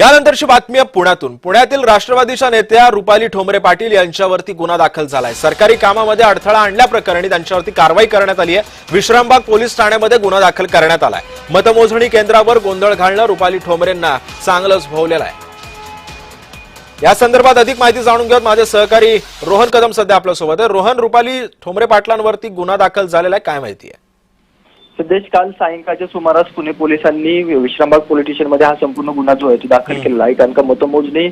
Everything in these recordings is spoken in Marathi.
यानंतरची बातमी आहे पुण्यातून। पुण्यातील राष्ट्रवादीच्या नेत्या रुपाली ठोंबरे पाटील यांच्यावरती गुन्हा दाखल झालाय। सरकारी कामामध्ये अडथळा आणल्याप्रकरणी त्यांच्यावरती कारवाई करण्यात आली आहे। विश्रामबाग पोलीस ठाण्यामध्ये गुन्हा दाखल करण्यात आलाय। मतमोजणी केंद्रावर गोंधळ घालणं रुपाली ठोंबरेंना चांगलंच भोवलेलं आहे। या संदर्भात अधिक माहिती जाणून घेऊन माझे सहकारी रोहन कदम सध्या आपल्या सोबत आहे। रोहन, रुपाली ठोंबरे पाटलांवरती गुन्हा दाखल झालेला आहे, काय माहिती आहे? सध्याच काल सायंकाळच्या सुमारास पुणे पोलिसांनी विश्रामबाग पोलीस स्टेशनमध्ये हा संपूर्ण गुन्हा जो आहे तो दाखल केलेला आहे। कारण का मतमोजणी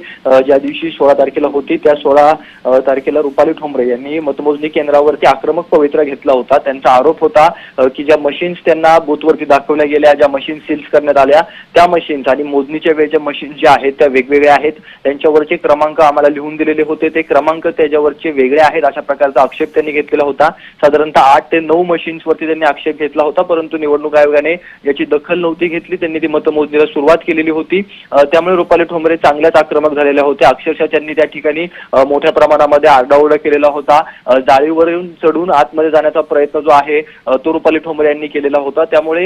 ज्या दिवशी 16 तारखेला होती त्या 16 तारखेला रुपाली ठोंबरे यांनी मतमोजणी केंद्रावरती आक्रमक पवित्रा घेतला होता। त्यांचा आरोप होता की ज्या मशीन्स त्यांना बूथवरती दाखवल्या गेल्या, ज्या मशीन सील्स करण्यात आल्या, त्या मशीन्स आणि मोजणीच्या वेळेच्या मशीन ज्या आहेत त्या वेगवेगळ्या आहेत। त्यांच्यावरचे क्रमांक आम्हाला लिहून दिलेले होते, ते क्रमांक त्याच्यावरचे वेगळे आहेत, अशा प्रकारचा आक्षेप त्यांनी घेतलेला होता। साधारणतः 8 ते 9 मशीन्सवरती त्यांनी आक्षेप घेतला होता, परंतु निवडणूक आयोगाने याची दखल नव्हती घेतली। त्यांनी ती मतमोजणीला सुरुवात केलेली होती। त्यामुळे रुपाली ठोंबरे चांगल्याच आक्रमक झालेल्या होत्या। अक्षरशः त्यांनी त्या ठिकाणी मोठ्या प्रमाणामध्ये आरडाओरडा केलेला होता। जाळीवरून चढून आतमध्ये जाण्याचा प्रयत्न जो आहे तो रुपाली ठोंबरे यांनी केलेला होता। त्यामुळे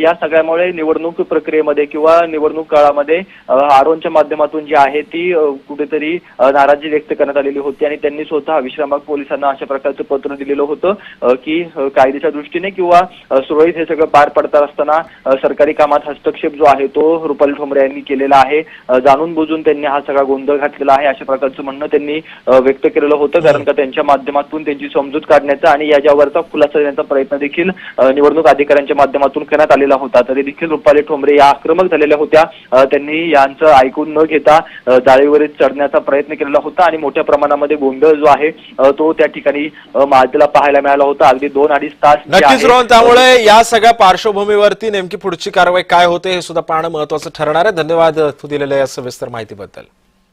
या सगळ्यामुळे निवडणूक प्रक्रियेमध्ये किंवा निवडणूक काळामध्ये आरोनच्या माध्यमातून जी आहे ती कुठेतरी नाराजी व्यक्त करण्यात आलेली होती आणि त्यांनी स्वतः विश्रामबाग पोलिसांना अशा प्रकारचं पत्र दिलेलं होतं की कायद्याच्या दृष्टीने किंवा सुरळीत हे सगळं पार पडत असताना सरकारी कामात हस्तक्षेप जो आहे तो रुपाली ठोंबरे यांनी केलेला आहे। जाणून बुजून त्यांनी हा सगळा गोंधळ घातलेला आहे, अशा प्रकारचं म्हणणं त्यांनी व्यक्त केलेलं होतं। कारण का त्यांच्या माध्यमातून त्यांची समजूत काढण्याचा आणि याच्यावरचा खुलासा देण्याचा प्रयत्न देखील निवडणूक अधिकाऱ्यांच्या माध्यमातून करण्यात आलेला होता। तरी देखील रुपाली ठोंबरे या आक्रमक झालेल्या होत्या। त्यांनी यांचं ऐकून न घेता जाळीवर चढण्याचा प्रयत्न केलेला होता आणि मोठ्या प्रमाणामध्ये गोंधळ जो आहे तो त्या ठिकाणी माजला पाहायला मिळाला होता। अगदी 2-2.5 तास नक्कीच रोहन, त्यामुळे या सगळ्या पार्श्वभूमीवरती नेमकी पुढची कारवाई काय होते हे सुद्धा पाहणं महत्त्वाचं ठरणार आहे। धन्यवाद तू दिलेल्या या सविस्तर माहितीबद्दल।